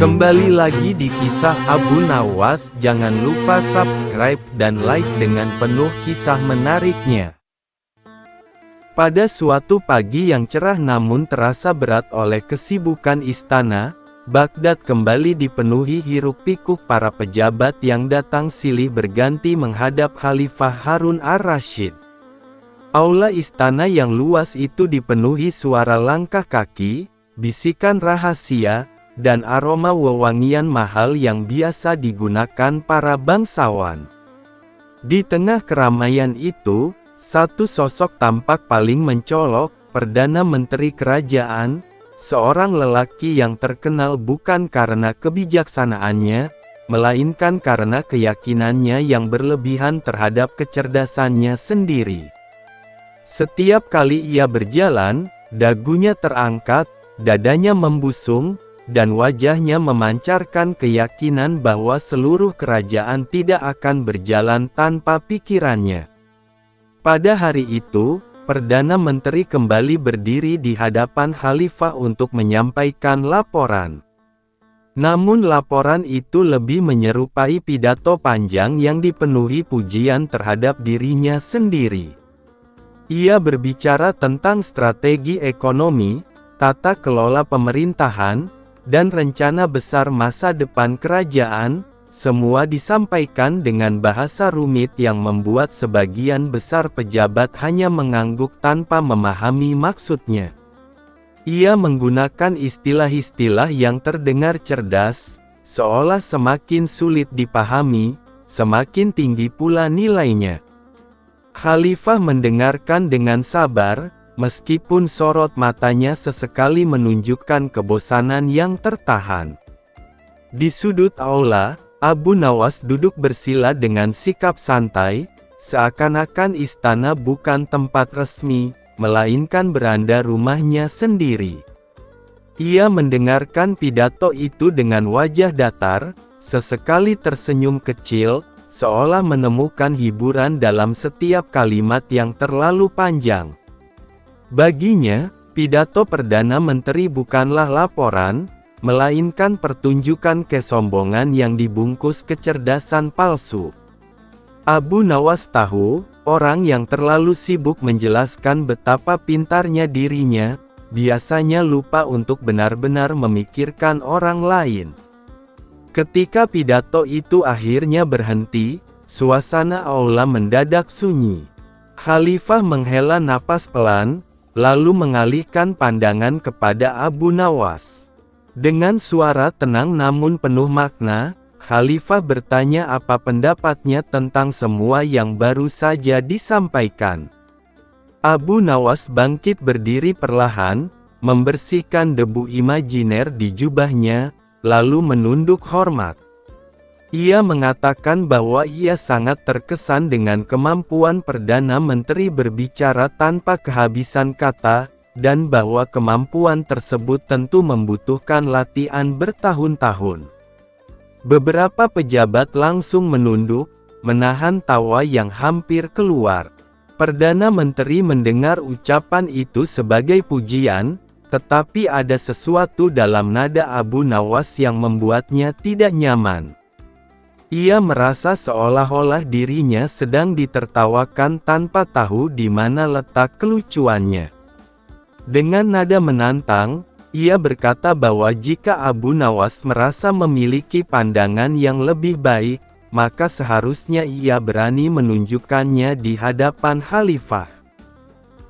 Kembali lagi di kisah Abu Nawas. Jangan lupa subscribe dan like dengan penuh kisah menariknya. Pada suatu pagi yang cerah namun terasa berat oleh kesibukan istana, Baghdad kembali dipenuhi hiruk-pikuk para pejabat yang datang silih berganti menghadap Khalifah Harun ar-Rasyid. Aula istana yang luas itu dipenuhi suara langkah kaki, bisikan rahasia, dan aroma wewangian mahal yang biasa digunakan para bangsawan. Di tengah keramaian itu, satu sosok tampak paling mencolok, Perdana Menteri Kerajaan, seorang lelaki yang terkenal bukan karena kebijaksanaannya, melainkan karena keyakinannya yang berlebihan terhadap kecerdasannya sendiri. Setiap kali ia berjalan, dagunya terangkat, dadanya membusung, dan wajahnya memancarkan keyakinan bahwa seluruh kerajaan tidak akan berjalan tanpa pikirannya. Pada hari itu, Perdana Menteri kembali berdiri di hadapan Khalifah untuk menyampaikan laporan. Namun laporan itu lebih menyerupai pidato panjang yang dipenuhi pujian terhadap dirinya sendiri. Ia berbicara tentang strategi ekonomi, tata kelola pemerintahan, dan rencana besar masa depan kerajaan, semua disampaikan dengan bahasa rumit yang membuat sebagian besar pejabat hanya mengangguk tanpa memahami maksudnya. Ia menggunakan istilah-istilah yang terdengar cerdas, seolah semakin sulit dipahami, semakin tinggi pula nilainya. Khalifah mendengarkan dengan sabar, meskipun sorot matanya sesekali menunjukkan kebosanan yang tertahan. Di sudut aula, Abu Nawas duduk bersila dengan sikap santai, seakan-akan istana bukan tempat resmi, melainkan beranda rumahnya sendiri. Ia mendengarkan pidato itu dengan wajah datar, sesekali tersenyum kecil, seolah menemukan hiburan dalam setiap kalimat yang terlalu panjang. Baginya, pidato Perdana Menteri bukanlah laporan, melainkan pertunjukan kesombongan yang dibungkus kecerdasan palsu. Abu Nawas tahu, orang yang terlalu sibuk menjelaskan betapa pintarnya dirinya, biasanya lupa untuk benar-benar memikirkan orang lain. Ketika pidato itu akhirnya berhenti, suasana aula mendadak sunyi. Khalifah menghela napas pelan, lalu mengalihkan pandangan kepada Abu Nawas. Dengan suara tenang namun penuh makna, Khalifah bertanya apa pendapatnya tentang semua yang baru saja disampaikan. Abu Nawas bangkit berdiri perlahan, membersihkan debu imajiner di jubahnya, lalu menunduk hormat. Ia mengatakan bahwa ia sangat terkesan dengan kemampuan Perdana Menteri berbicara tanpa kehabisan kata, dan bahwa kemampuan tersebut tentu membutuhkan latihan bertahun-tahun. Beberapa pejabat langsung menunduk, menahan tawa yang hampir keluar. Perdana Menteri mendengar ucapan itu sebagai pujian, tetapi ada sesuatu dalam nada Abu Nawas yang membuatnya tidak nyaman. Ia merasa seolah-olah dirinya sedang ditertawakan tanpa tahu di mana letak kelucuannya. Dengan nada menantang, ia berkata bahwa jika Abu Nawas merasa memiliki pandangan yang lebih baik, maka seharusnya ia berani menunjukkannya di hadapan Khalifah.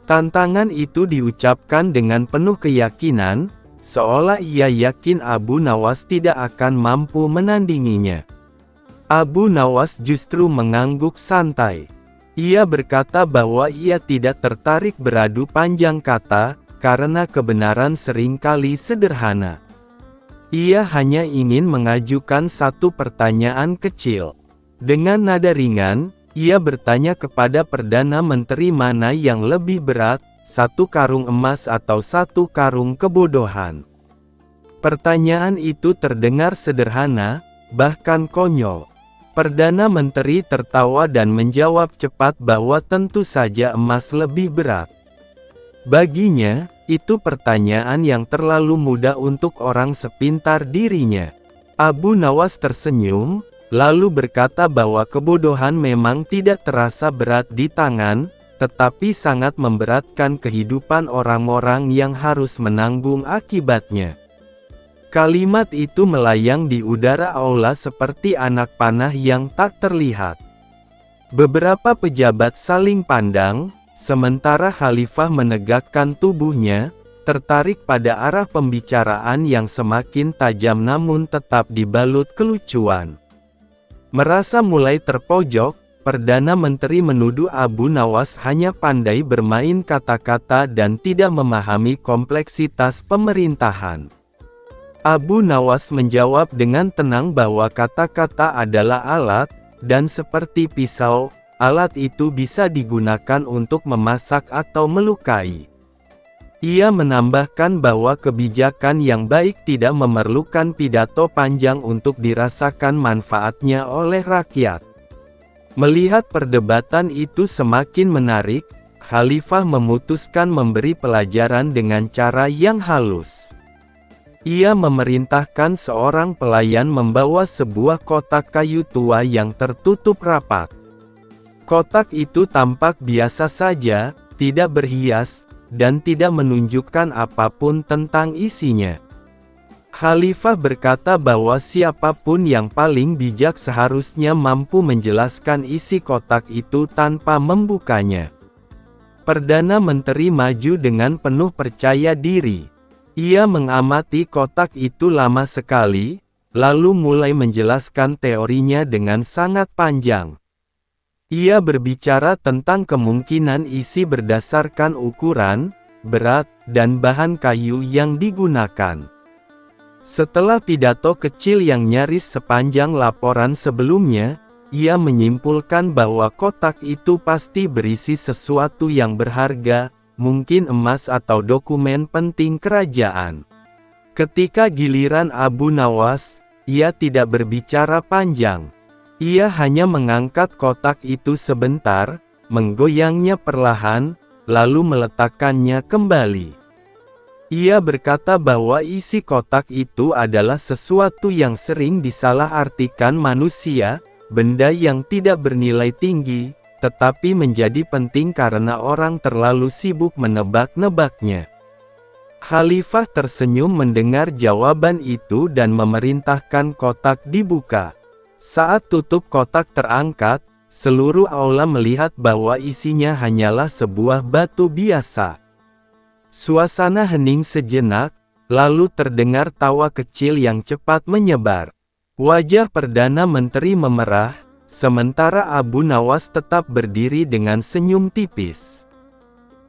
Tantangan itu diucapkan dengan penuh keyakinan, seolah ia yakin Abu Nawas tidak akan mampu menandinginya. Abu Nawas justru mengangguk santai. Ia berkata bahwa ia tidak tertarik beradu panjang kata, karena kebenaran seringkali sederhana. Ia hanya ingin mengajukan satu pertanyaan kecil. Dengan nada ringan, ia bertanya kepada Perdana Menteri mana yang lebih berat, satu karung emas atau satu karung kebodohan. Pertanyaan itu terdengar sederhana, bahkan konyol. Perdana Menteri tertawa dan menjawab cepat bahwa tentu saja emas lebih berat. Baginya, itu pertanyaan yang terlalu mudah untuk orang sepintar dirinya. Abu Nawas tersenyum, lalu berkata bahwa kebodohan memang tidak terasa berat di tangan, tetapi sangat memberatkan kehidupan orang-orang yang harus menanggung akibatnya. Kalimat itu melayang di udara aula seperti anak panah yang tak terlihat. Beberapa pejabat saling pandang, sementara Khalifah menegakkan tubuhnya, tertarik pada arah pembicaraan yang semakin tajam namun tetap dibalut kelucuan. Merasa mulai terpojok, Perdana Menteri menuduh Abu Nawas hanya pandai bermain kata-kata dan tidak memahami kompleksitas pemerintahan. Abu Nawas menjawab dengan tenang bahwa kata-kata adalah alat, dan seperti pisau, alat itu bisa digunakan untuk memasak atau melukai. Ia menambahkan bahwa kebijakan yang baik tidak memerlukan pidato panjang untuk dirasakan manfaatnya oleh rakyat. Melihat perdebatan itu semakin menarik, Khalifah memutuskan memberi pelajaran dengan cara yang halus. Ia memerintahkan seorang pelayan membawa sebuah kotak kayu tua yang tertutup rapat. Kotak itu tampak biasa saja, tidak berhias, dan tidak menunjukkan apapun tentang isinya. Khalifah berkata bahwa siapapun yang paling bijak seharusnya mampu menjelaskan isi kotak itu tanpa membukanya. Perdana Menteri maju dengan penuh percaya diri. Ia mengamati kotak itu lama sekali, lalu mulai menjelaskan teorinya dengan sangat panjang. Ia berbicara tentang kemungkinan isi berdasarkan ukuran, berat, dan bahan kayu yang digunakan. Setelah pidato kecil yang nyaris sepanjang laporan sebelumnya, ia menyimpulkan bahwa kotak itu pasti berisi sesuatu yang berharga, mungkin emas atau dokumen penting kerajaan. Ketika giliran Abu Nawas, ia tidak berbicara panjang. Ia hanya mengangkat kotak itu sebentar, menggoyangnya perlahan, lalu meletakkannya kembali. Ia berkata bahwa isi kotak itu adalah sesuatu yang sering disalahartikan manusia, benda yang tidak bernilai tinggi, tetapi menjadi penting karena orang terlalu sibuk menebak-nebaknya. Khalifah tersenyum mendengar jawaban itu dan memerintahkan kotak dibuka. Saat tutup kotak terangkat, seluruh aula melihat bahwa isinya hanyalah sebuah batu biasa. Suasana hening sejenak, lalu terdengar tawa kecil yang cepat menyebar. Wajah Perdana Menteri memerah, sementara Abu Nawas tetap berdiri dengan senyum tipis.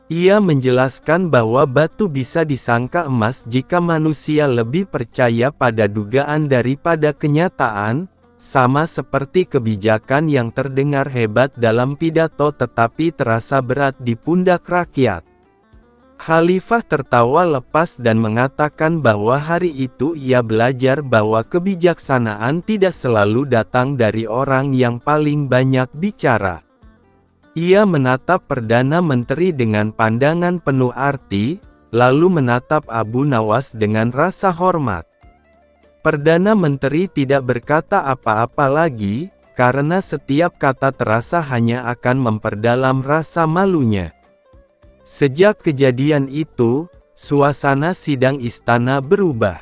Ia menjelaskan bahwa batu bisa disangka emas jika manusia lebih percaya pada dugaan daripada kenyataan, sama seperti kebijakan yang terdengar hebat dalam pidato tetapi terasa berat di pundak rakyat. Khalifah tertawa lepas dan mengatakan bahwa hari itu ia belajar bahwa kebijaksanaan tidak selalu datang dari orang yang paling banyak bicara. Ia menatap Perdana Menteri dengan pandangan penuh arti, lalu menatap Abu Nawas dengan rasa hormat. Perdana Menteri tidak berkata apa-apa lagi, karena setiap kata terasa hanya akan memperdalam rasa malunya. Sejak kejadian itu, suasana sidang istana berubah.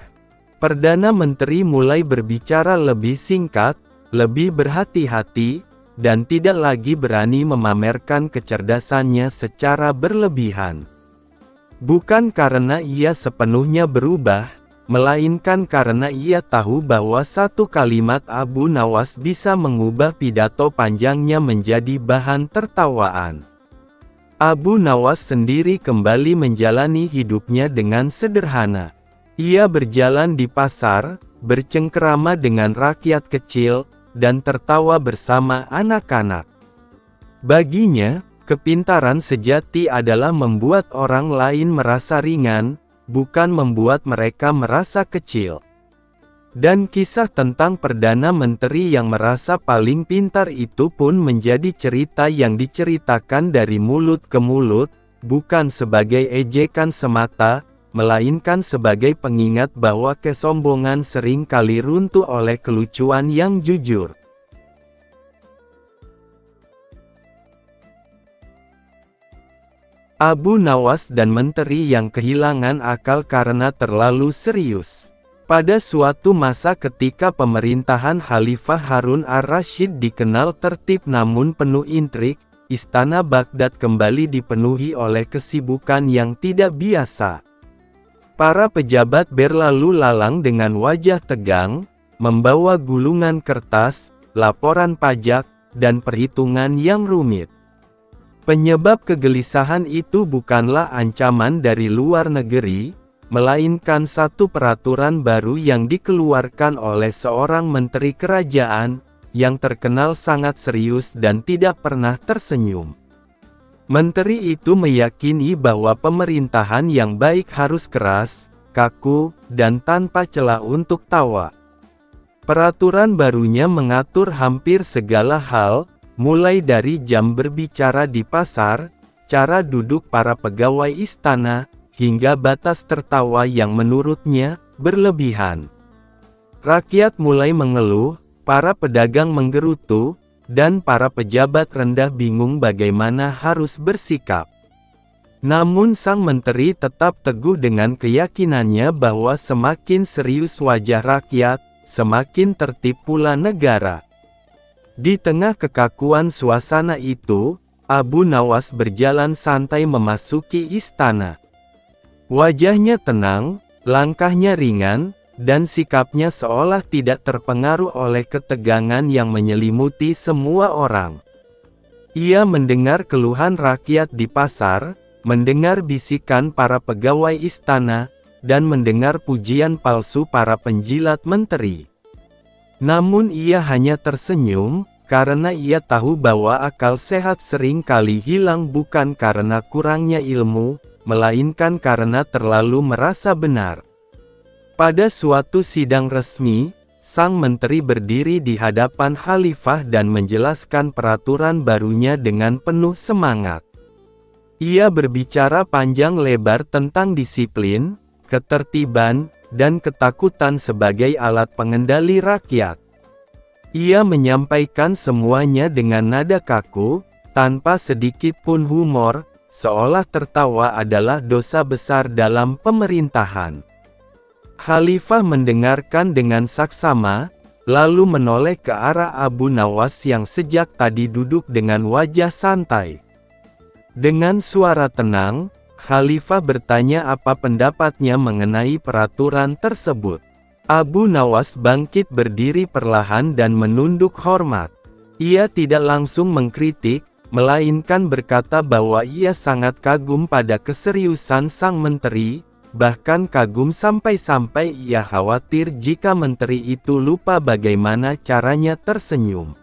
Perdana Menteri mulai berbicara lebih singkat, lebih berhati-hati, dan tidak lagi berani memamerkan kecerdasannya secara berlebihan. Bukan karena ia sepenuhnya berubah, melainkan karena ia tahu bahwa satu kalimat Abu Nawas bisa mengubah pidato panjangnya menjadi bahan tertawaan. Abu Nawas sendiri kembali menjalani hidupnya dengan sederhana. Ia berjalan di pasar, bercengkerama dengan rakyat kecil, dan tertawa bersama anak-anak. Baginya, kepintaran sejati adalah membuat orang lain merasa ringan, bukan membuat mereka merasa kecil. Dan kisah tentang Perdana Menteri yang merasa paling pintar itu pun menjadi cerita yang diceritakan dari mulut ke mulut, bukan sebagai ejekan semata, melainkan sebagai pengingat bahwa kesombongan sering kali runtuh oleh kelucuan yang jujur. Abu Nawas dan menteri yang kehilangan akal karena terlalu serius. Pada suatu masa ketika pemerintahan Khalifah Harun ar-Rasyid dikenal tertib namun penuh intrik, istana Baghdad kembali dipenuhi oleh kesibukan yang tidak biasa. Para pejabat berlalu lalang dengan wajah tegang, membawa gulungan kertas, laporan pajak, dan perhitungan yang rumit. Penyebab kegelisahan itu bukanlah ancaman dari luar negeri, melainkan satu peraturan baru yang dikeluarkan oleh seorang menteri kerajaan, yang terkenal sangat serius dan tidak pernah tersenyum. Menteri itu meyakini bahwa pemerintahan yang baik harus keras, kaku, dan tanpa celah untuk tawa. Peraturan barunya mengatur hampir segala hal, mulai dari jam berbicara di pasar, cara duduk para pegawai istana, hingga batas tertawa yang menurutnya berlebihan. Rakyat mulai mengeluh, para pedagang menggerutu, dan para pejabat rendah bingung bagaimana harus bersikap. Namun sang menteri tetap teguh dengan keyakinannya bahwa semakin serius wajah rakyat, semakin tertib pula negara. Di tengah kekakuan suasana itu, Abu Nawas berjalan santai memasuki istana. Wajahnya tenang, langkahnya ringan, dan sikapnya seolah tidak terpengaruh oleh ketegangan yang menyelimuti semua orang. Ia mendengar keluhan rakyat di pasar, mendengar bisikan para pegawai istana, dan mendengar pujian palsu para penjilat menteri. Namun ia hanya tersenyum, karena ia tahu bahwa akal sehat sering kali hilang bukan karena kurangnya ilmu, melainkan karena terlalu merasa benar. Pada suatu sidang resmi, sang menteri berdiri di hadapan khalifah dan menjelaskan peraturan barunya dengan penuh semangat. Ia berbicara panjang lebar tentang disiplin, ketertiban, dan ketakutan sebagai alat pengendali rakyat. Ia menyampaikan semuanya dengan nada kaku, tanpa sedikit pun humor, seolah tertawa adalah dosa besar dalam pemerintahan. Khalifah mendengarkan dengan saksama, lalu menoleh ke arah Abu Nawas yang sejak tadi duduk dengan wajah santai. Dengan suara tenang, Khalifah bertanya apa pendapatnya mengenai peraturan tersebut. Abu Nawas bangkit berdiri perlahan dan menunduk hormat. Ia tidak langsung mengkritik, melainkan berkata bahwa ia sangat kagum pada keseriusan sang menteri, bahkan kagum sampai-sampai ia khawatir jika menteri itu lupa bagaimana caranya tersenyum.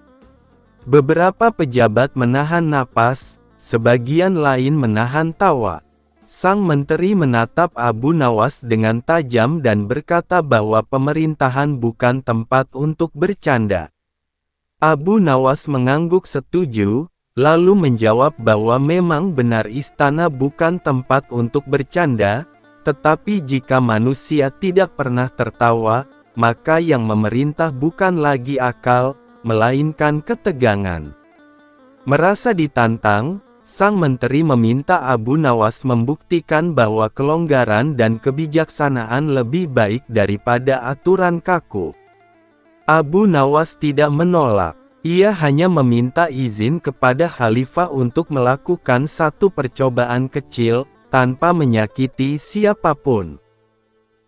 Beberapa pejabat menahan napas, sebagian lain menahan tawa. Sang menteri menatap Abu Nawas dengan tajam dan berkata bahwa pemerintahan bukan tempat untuk bercanda. Abu Nawas mengangguk setuju, lalu menjawab bahwa memang benar istana bukan tempat untuk bercanda, tetapi jika manusia tidak pernah tertawa, maka yang memerintah bukan lagi akal, melainkan ketegangan. Merasa ditantang, sang menteri meminta Abu Nawas membuktikan bahwa kelonggaran dan kebijaksanaan lebih baik daripada aturan kaku. Abu Nawas tidak menolak. Ia hanya meminta izin kepada khalifah untuk melakukan satu percobaan kecil, tanpa menyakiti siapapun.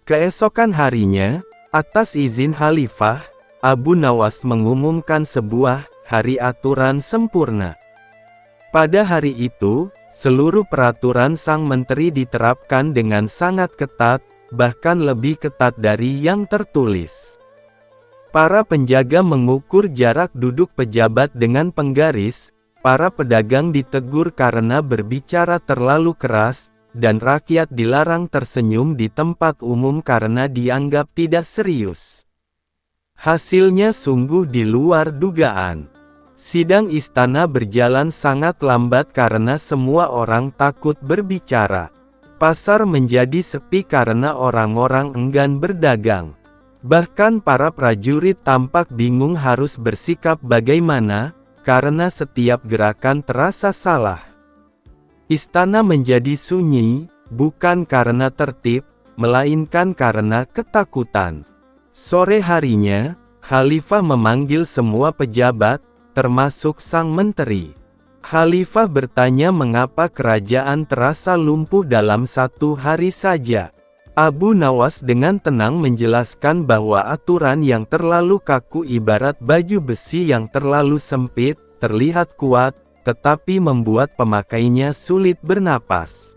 Keesokan harinya, atas izin khalifah, Abu Nawas mengumumkan sebuah hari aturan sempurna. Pada hari itu, seluruh peraturan sang menteri diterapkan dengan sangat ketat, bahkan lebih ketat dari yang tertulis. Para penjaga mengukur jarak duduk pejabat dengan penggaris, para pedagang ditegur karena berbicara terlalu keras, dan rakyat dilarang tersenyum di tempat umum karena dianggap tidak serius. Hasilnya sungguh di luar dugaan. Sidang istana berjalan sangat lambat karena semua orang takut berbicara. Pasar menjadi sepi karena orang-orang enggan berdagang. Bahkan para prajurit tampak bingung harus bersikap bagaimana, karena setiap gerakan terasa salah. Istana menjadi sunyi, bukan karena tertib, melainkan karena ketakutan. Sore harinya, Khalifah memanggil semua pejabat, termasuk sang menteri. Khalifah bertanya mengapa kerajaan terasa lumpuh dalam satu hari saja. Abu Nawas dengan tenang menjelaskan bahwa aturan yang terlalu kaku ibarat baju besi yang terlalu sempit, terlihat kuat, tetapi membuat pemakainya sulit bernapas.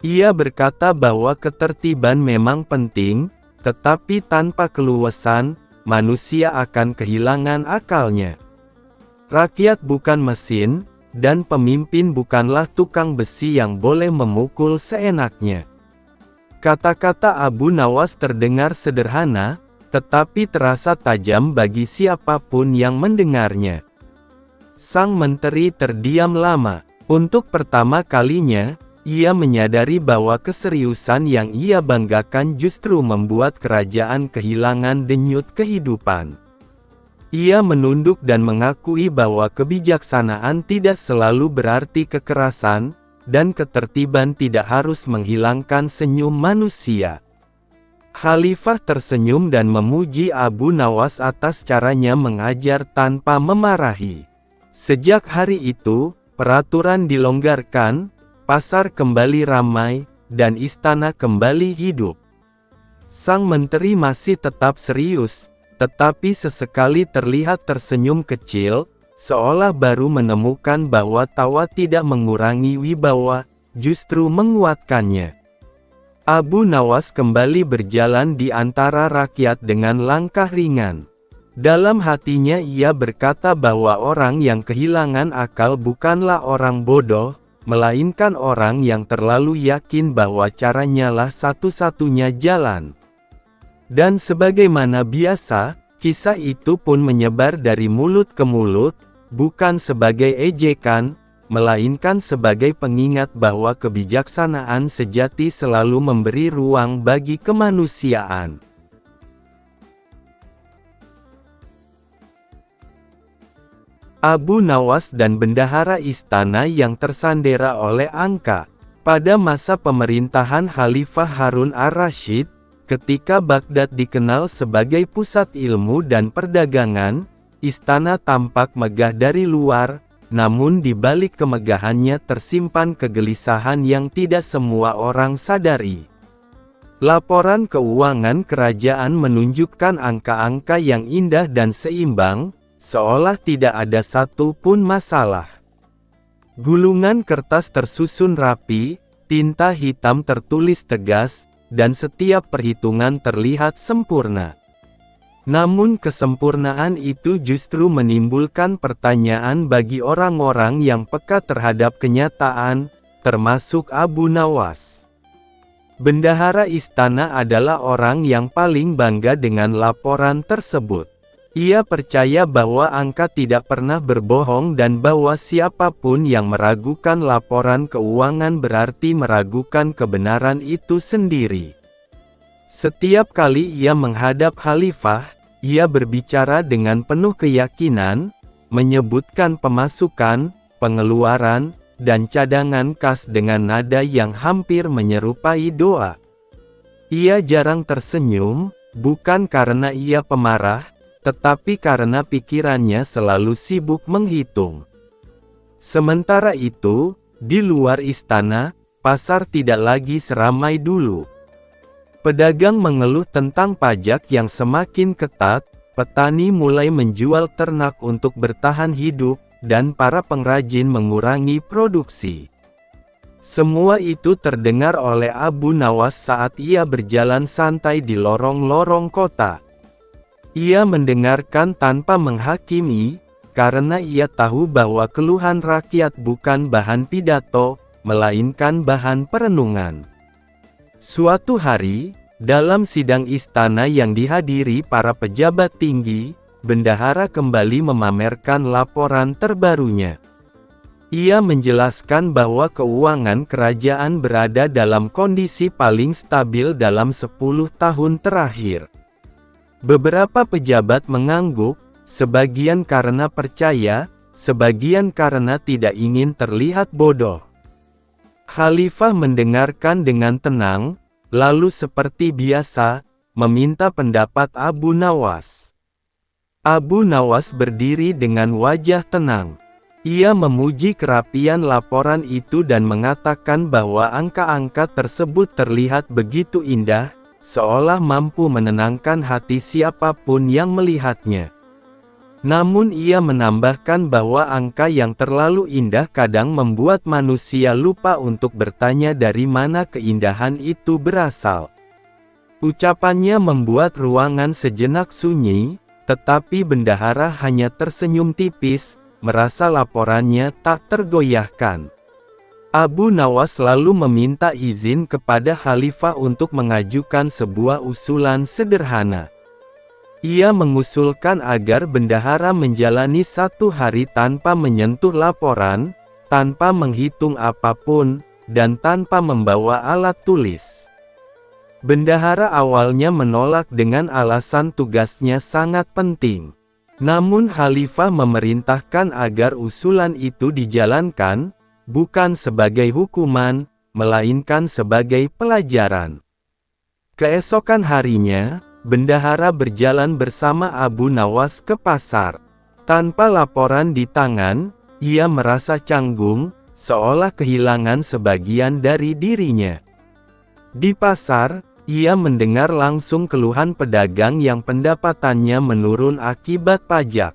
Ia berkata bahwa ketertiban memang penting, tetapi tanpa keluasan, manusia akan kehilangan akalnya. Rakyat bukan mesin, dan pemimpin bukanlah tukang besi yang boleh memukul seenaknya. Kata-kata Abu Nawas terdengar sederhana, tetapi terasa tajam bagi siapapun yang mendengarnya. Sang menteri terdiam lama. Untuk pertama kalinya, ia menyadari bahwa keseriusan yang ia banggakan justru membuat kerajaan kehilangan denyut kehidupan. Ia menunduk dan mengakui bahwa kebijaksanaan tidak selalu berarti kekerasan, dan ketertiban tidak harus menghilangkan senyum manusia. Khalifah tersenyum dan memuji Abu Nawas atas caranya mengajar tanpa memarahi. Sejak hari itu, peraturan dilonggarkan, pasar kembali ramai, dan istana kembali hidup. Sang menteri masih tetap serius, tetapi sesekali terlihat tersenyum kecil, seolah baru menemukan bahwa tawa tidak mengurangi wibawa, justru menguatkannya. Abu Nawas kembali berjalan di antara rakyat dengan langkah ringan. Dalam hatinya ia berkata bahwa orang yang kehilangan akal bukanlah orang bodoh, melainkan orang yang terlalu yakin bahwa caranya lah satu-satunya jalan. Dan sebagaimana biasa, kisah itu pun menyebar dari mulut ke mulut, bukan sebagai ejekan, melainkan sebagai pengingat bahwa kebijaksanaan sejati selalu memberi ruang bagi kemanusiaan. Abu Nawas dan bendahara istana yang tersandera oleh angka. Pada masa pemerintahan Khalifah Harun ar-Rasyid, ketika Baghdad dikenal sebagai pusat ilmu dan perdagangan, istana tampak megah dari luar, namun di balik kemegahannya tersimpan kegelisahan yang tidak semua orang sadari. Laporan keuangan kerajaan menunjukkan angka-angka yang indah dan seimbang, seolah tidak ada satu pun masalah. Gulungan kertas tersusun rapi, tinta hitam tertulis tegas, dan setiap perhitungan terlihat sempurna. Namun kesempurnaan itu justru menimbulkan pertanyaan bagi orang-orang yang peka terhadap kenyataan, termasuk Abu Nawas. Bendahara istana adalah orang yang paling bangga dengan laporan tersebut. Ia percaya bahwa angka tidak pernah berbohong dan bahwa siapapun yang meragukan laporan keuangan berarti meragukan kebenaran itu sendiri. Setiap kali ia menghadap Khalifah, ia berbicara dengan penuh keyakinan, menyebutkan pemasukan, pengeluaran, dan cadangan kas dengan nada yang hampir menyerupai doa. Ia jarang tersenyum, bukan karena ia pemarah, tetapi karena pikirannya selalu sibuk menghitung. Sementara itu, di luar istana, pasar tidak lagi seramai dulu. Pedagang mengeluh tentang pajak yang semakin ketat, petani mulai menjual ternak untuk bertahan hidup, dan para pengrajin mengurangi produksi. Semua itu terdengar oleh Abu Nawas saat ia berjalan santai di lorong-lorong kota. Ia mendengarkan tanpa menghakimi, karena ia tahu bahwa keluhan rakyat bukan bahan pidato, melainkan bahan perenungan. Suatu hari, dalam sidang istana yang dihadiri para pejabat tinggi, bendahara kembali memamerkan laporan terbarunya. Ia menjelaskan bahwa keuangan kerajaan berada dalam kondisi paling stabil dalam 10 tahun terakhir. Beberapa pejabat mengangguk, sebagian karena percaya, sebagian karena tidak ingin terlihat bodoh. Khalifah mendengarkan dengan tenang, lalu seperti biasa, meminta pendapat Abu Nawas. Abu Nawas berdiri dengan wajah tenang. Ia memuji kerapian laporan itu dan mengatakan bahwa angka-angka tersebut terlihat begitu indah, seolah mampu menenangkan hati siapapun yang melihatnya. Namun ia menambahkan bahwa angka yang terlalu indah kadang membuat manusia lupa untuk bertanya dari mana keindahan itu berasal. Ucapannya membuat ruangan sejenak sunyi, tetapi bendahara hanya tersenyum tipis, merasa laporannya tak tergoyahkan. Abu Nawas lalu meminta izin kepada Khalifah untuk mengajukan sebuah usulan sederhana. Ia mengusulkan agar bendahara menjalani 1 hari tanpa menyentuh laporan, tanpa menghitung apapun, dan tanpa membawa alat tulis. Bendahara awalnya menolak dengan alasan tugasnya sangat penting. Namun Khalifah memerintahkan agar usulan itu dijalankan, bukan sebagai hukuman, melainkan sebagai pelajaran. Keesokan harinya, bendahara berjalan bersama Abu Nawas ke pasar. Tanpa laporan di tangan, ia merasa canggung, seolah kehilangan sebagian dari dirinya. Di pasar, ia mendengar langsung keluhan pedagang yang pendapatannya menurun akibat pajak.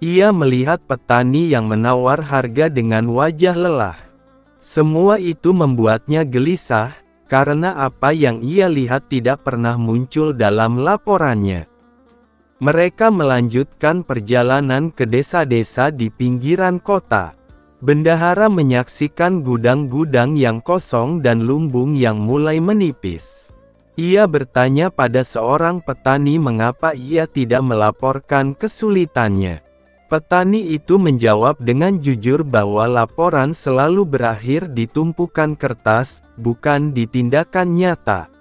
Ia melihat petani yang menawar harga dengan wajah lelah. Semua itu membuatnya gelisah, karena apa yang ia lihat tidak pernah muncul dalam laporannya. Mereka melanjutkan perjalanan ke desa-desa di pinggiran kota. Bendahara menyaksikan gudang-gudang yang kosong dan lumbung yang mulai menipis. Ia bertanya pada seorang petani mengapa ia tidak melaporkan kesulitannya. Petani itu menjawab dengan jujur bahwa laporan selalu berakhir di tumpukan kertas, bukan di tindakan nyata.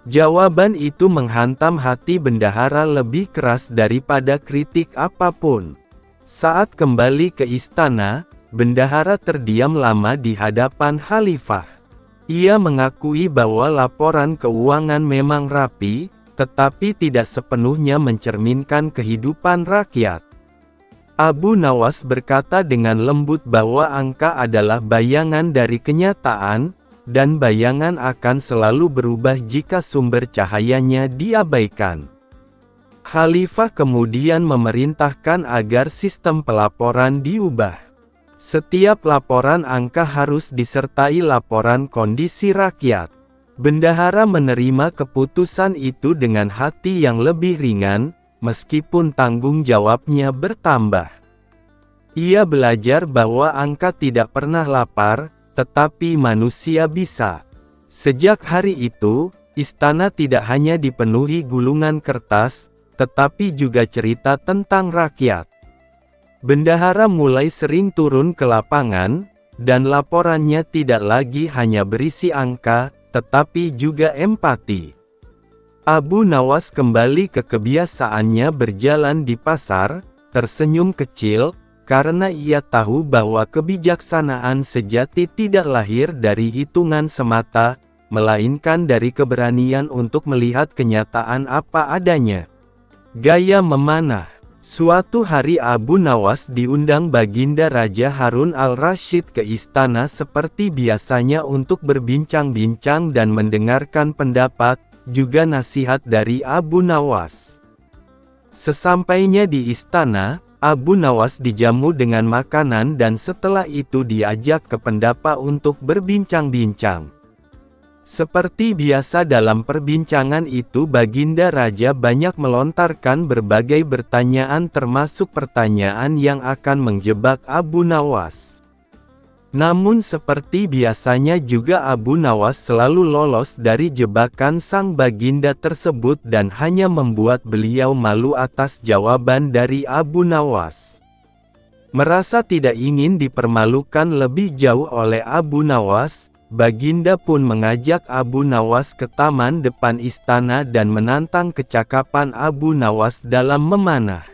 Jawaban itu menghantam hati bendahara lebih keras daripada kritik apapun. Saat kembali ke istana, bendahara terdiam lama di hadapan Khalifah. Ia mengakui bahwa laporan keuangan memang rapi, tetapi tidak sepenuhnya mencerminkan kehidupan rakyat. Abu Nawas berkata dengan lembut bahwa angka adalah bayangan dari kenyataan, dan bayangan akan selalu berubah jika sumber cahayanya diabaikan. Khalifah kemudian memerintahkan agar sistem pelaporan diubah. Setiap laporan angka harus disertai laporan kondisi rakyat. Bendahara menerima keputusan itu dengan hati yang lebih ringan, meskipun tanggung jawabnya bertambah. Ia belajar bahwa angka tidak pernah lapar, tetapi manusia bisa. Sejak hari itu, istana tidak hanya dipenuhi gulungan kertas, tetapi juga cerita tentang rakyat. Bendahara mulai sering turun ke lapangan, dan laporannya tidak lagi hanya berisi angka, tetapi juga empati. Abu Nawas kembali ke kebiasaannya berjalan di pasar, tersenyum kecil, karena ia tahu bahwa kebijaksanaan sejati tidak lahir dari hitungan semata, melainkan dari keberanian untuk melihat kenyataan apa adanya. Gaya memanah. Suatu hari Abu Nawas diundang Baginda Raja Harun al-Rasyid ke istana seperti biasanya untuk berbincang-bincang dan mendengarkan pendapat, juga nasihat dari Abu Nawas. Sesampainya di istana, Abu Nawas dijamu dengan makanan dan setelah itu diajak ke pendapa untuk berbincang-bincang. Seperti biasa dalam perbincangan itu Baginda Raja banyak melontarkan berbagai pertanyaan termasuk pertanyaan yang akan menjebak Abu Nawas. Namun seperti biasanya juga Abu Nawas selalu lolos dari jebakan sang Baginda tersebut dan hanya membuat beliau malu atas jawaban dari Abu Nawas. Merasa tidak ingin dipermalukan lebih jauh oleh Abu Nawas, Baginda pun mengajak Abu Nawas ke taman depan istana dan menantang kecakapan Abu Nawas dalam memanah.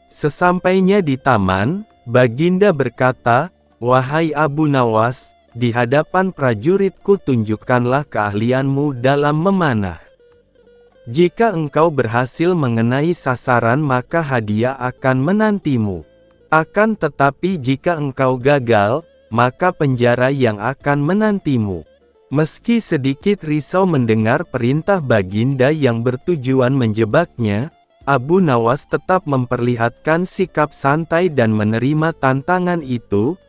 Sesampainya di taman, Baginda berkata, "Wahai Abu Nawas, di hadapan prajuritku tunjukkanlah keahlianmu dalam memanah. Jika engkau berhasil mengenai sasaran maka hadiah akan menantimu. Akan tetapi jika engkau gagal, maka penjara yang akan menantimu." Meski sedikit risau mendengar perintah Baginda yang bertujuan menjebaknya, Abu Nawas tetap memperlihatkan sikap santai dan menerima tantangan itu,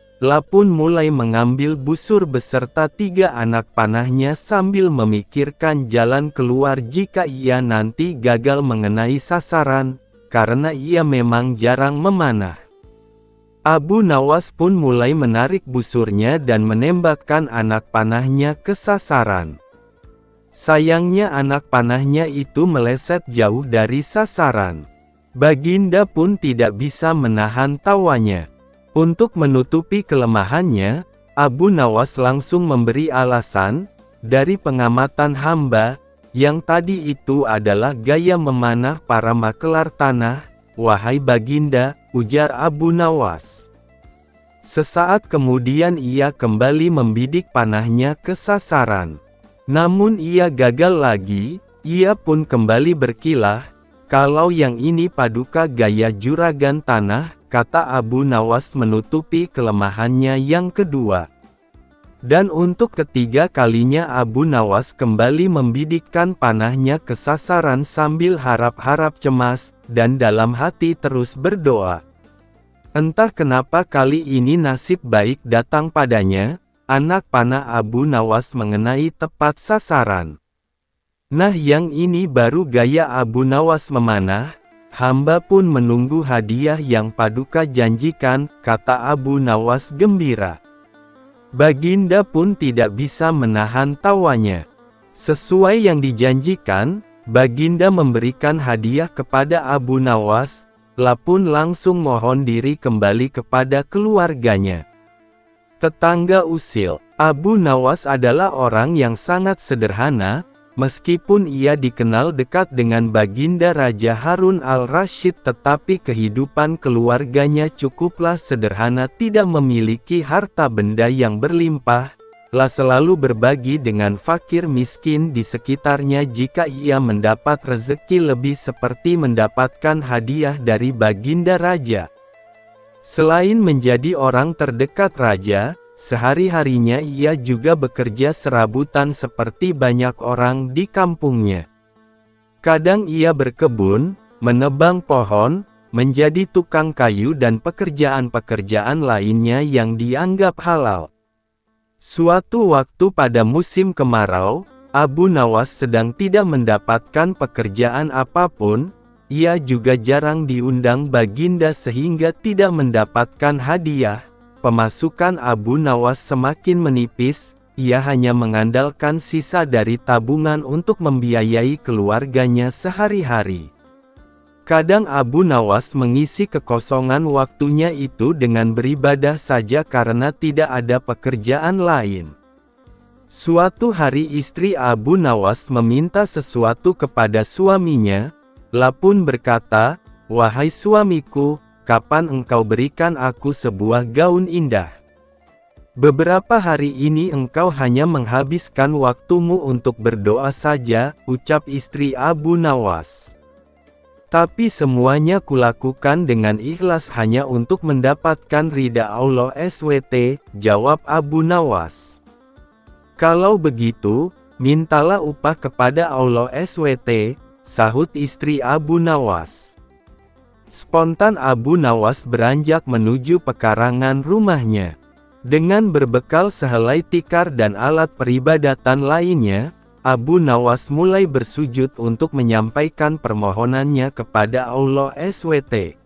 pun mulai mengambil busur beserta 3 anak panahnya sambil memikirkan jalan keluar jika ia nanti gagal mengenai sasaran, karena ia memang jarang memanah. Abu Nawas pun mulai menarik busurnya dan menembakkan anak panahnya ke sasaran. Sayangnya anak panahnya itu meleset jauh dari sasaran. Baginda pun tidak bisa menahan tawanya. Untuk menutupi kelemahannya, Abu Nawas langsung memberi alasan, "Dari pengamatan hamba, yang tadi itu adalah gaya memanah para makelar tanah, wahai Baginda," ujar Abu Nawas. Sesaat kemudian ia kembali membidik panahnya ke sasaran. Namun ia gagal lagi, ia pun kembali berkilah, "Kalau yang ini paduka gaya juragan tanah," kata Abu Nawas menutupi kelemahannya yang kedua. Dan untuk ketiga kalinya Abu Nawas kembali membidikkan panahnya ke sasaran sambil harap-harap cemas, dan dalam hati terus berdoa. Entah kenapa kali ini nasib baik datang padanya, anak panah Abu Nawas mengenai tepat sasaran. Nah, yang ini baru gaya Abu Nawas memanah, hamba pun menunggu hadiah yang paduka janjikan, kata Abu Nawas gembira. Baginda pun tidak bisa menahan tawanya. Sesuai yang dijanjikan, Baginda memberikan hadiah kepada Abu Nawas, pun langsung mohon diri kembali kepada keluarganya. Tetangga usil, Abu Nawas adalah orang yang sangat sederhana, meskipun ia dikenal dekat dengan Baginda Raja Harun al-Rasyid, tetapi kehidupan keluarganya cukuplah sederhana, tidak memiliki harta benda yang berlimpah, selalu berbagi dengan fakir miskin di sekitarnya. Jika ia mendapat rezeki lebih seperti mendapatkan hadiah dari Baginda Raja. Selain menjadi orang terdekat Raja, sehari-harinya ia juga bekerja serabutan seperti banyak orang di kampungnya. Kadang ia berkebun, menebang pohon, menjadi tukang kayu dan pekerjaan-pekerjaan lainnya yang dianggap halal. Suatu waktu pada musim kemarau, Abu Nawas sedang tidak mendapatkan pekerjaan apapun, ia juga jarang diundang Baginda sehingga tidak mendapatkan hadiah. Pemasukan Abu Nawas semakin menipis, ia hanya mengandalkan sisa dari tabungan untuk membiayai keluarganya sehari-hari. Kadang Abu Nawas mengisi kekosongan waktunya itu dengan beribadah saja karena tidak ada pekerjaan lain. Suatu hari istri Abu Nawas meminta sesuatu kepada suaminya, pun berkata, "Wahai suamiku, kapan engkau berikan aku sebuah gaun indah? Beberapa hari ini engkau hanya menghabiskan waktumu untuk berdoa saja," ucap istri Abu Nawas. "Tapi semuanya kulakukan dengan ikhlas hanya untuk mendapatkan ridha Allah SWT," jawab Abu Nawas. "Kalau begitu, mintalah upah kepada Allah SWT," sahut istri Abu Nawas. Spontan Abu Nawas beranjak menuju pekarangan rumahnya. Dengan berbekal sehelai tikar dan alat peribadatan lainnya, Abu Nawas mulai bersujud untuk menyampaikan permohonannya kepada Allah SWT.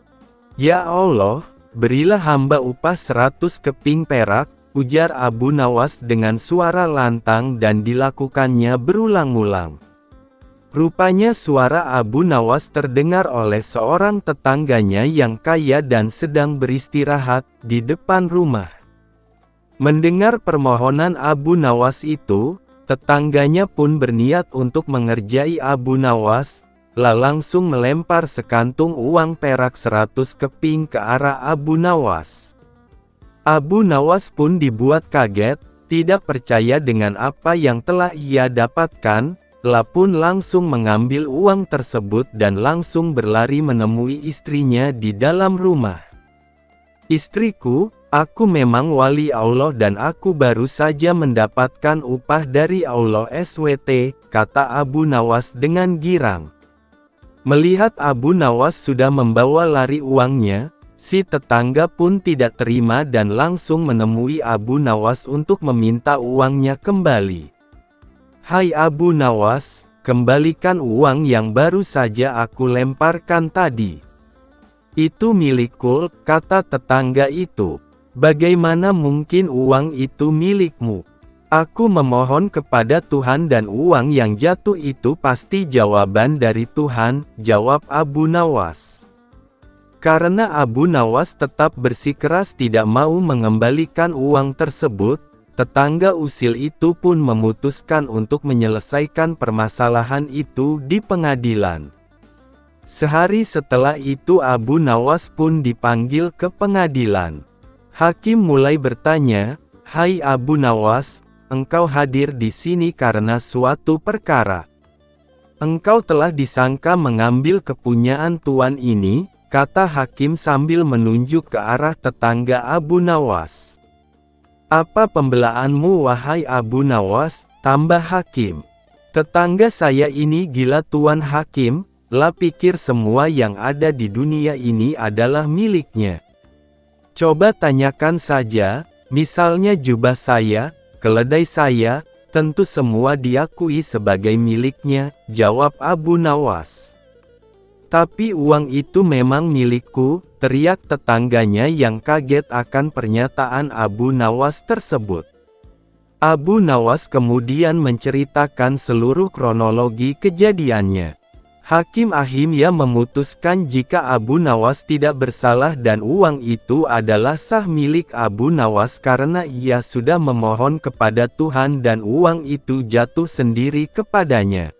"Ya Allah, berilah hamba upah 100 keping perak," ujar Abu Nawas dengan suara lantang, dan dilakukannya berulang-ulang. Rupanya suara Abu Nawas terdengar oleh seorang tetangganya yang kaya dan sedang beristirahat di depan rumah. Mendengar permohonan Abu Nawas itu, tetangganya pun berniat untuk mengerjai Abu Nawas, langsung melempar sekantung uang perak 100 keping ke arah Abu Nawas. Abu Nawas pun dibuat kaget, tidak percaya dengan apa yang telah ia dapatkan, pun langsung mengambil uang tersebut dan langsung berlari menemui istrinya di dalam rumah. "Istriku, aku memang wali Allah dan aku baru saja mendapatkan upah dari Allah SWT," kata Abu Nawas dengan girang. Melihat Abu Nawas sudah membawa lari uangnya, si tetangga pun tidak terima dan langsung menemui Abu Nawas untuk meminta uangnya kembali. "Hai Abu Nawas, kembalikan uang yang baru saja aku lemparkan tadi." "Itu milikku," kata tetangga itu. "Bagaimana mungkin uang itu milikmu? Aku memohon kepada Tuhan dan uang yang jatuh itu pasti jawaban dari Tuhan," jawab Abu Nawas. Karena Abu Nawas tetap bersikeras tidak mau mengembalikan uang tersebut, tetangga usil itu pun memutuskan untuk menyelesaikan permasalahan itu di pengadilan. Sehari setelah itu Abu Nawas pun dipanggil ke pengadilan. Hakim mulai bertanya, "Hai Abu Nawas, engkau hadir di sini karena suatu perkara. Engkau telah disangka mengambil kepunyaan tuan ini," kata hakim sambil menunjuk ke arah tetangga Abu Nawas. "Apa pembelaanmu wahai Abu Nawas?" tambah hakim. "Tetangga saya ini gila tuan hakim, pikir semua yang ada di dunia ini adalah miliknya. Coba tanyakan saja, misalnya jubah saya, keledai saya, tentu semua diakui sebagai miliknya," jawab Abu Nawas. "Tapi uang itu memang milikku," teriak tetangganya yang kaget akan pernyataan Abu Nawas tersebut. Abu Nawas kemudian menceritakan seluruh kronologi kejadiannya. Hakim akhirnya memutuskan jika Abu Nawas tidak bersalah dan uang itu adalah sah milik Abu Nawas karena ia sudah memohon kepada Tuhan dan uang itu jatuh sendiri kepadanya.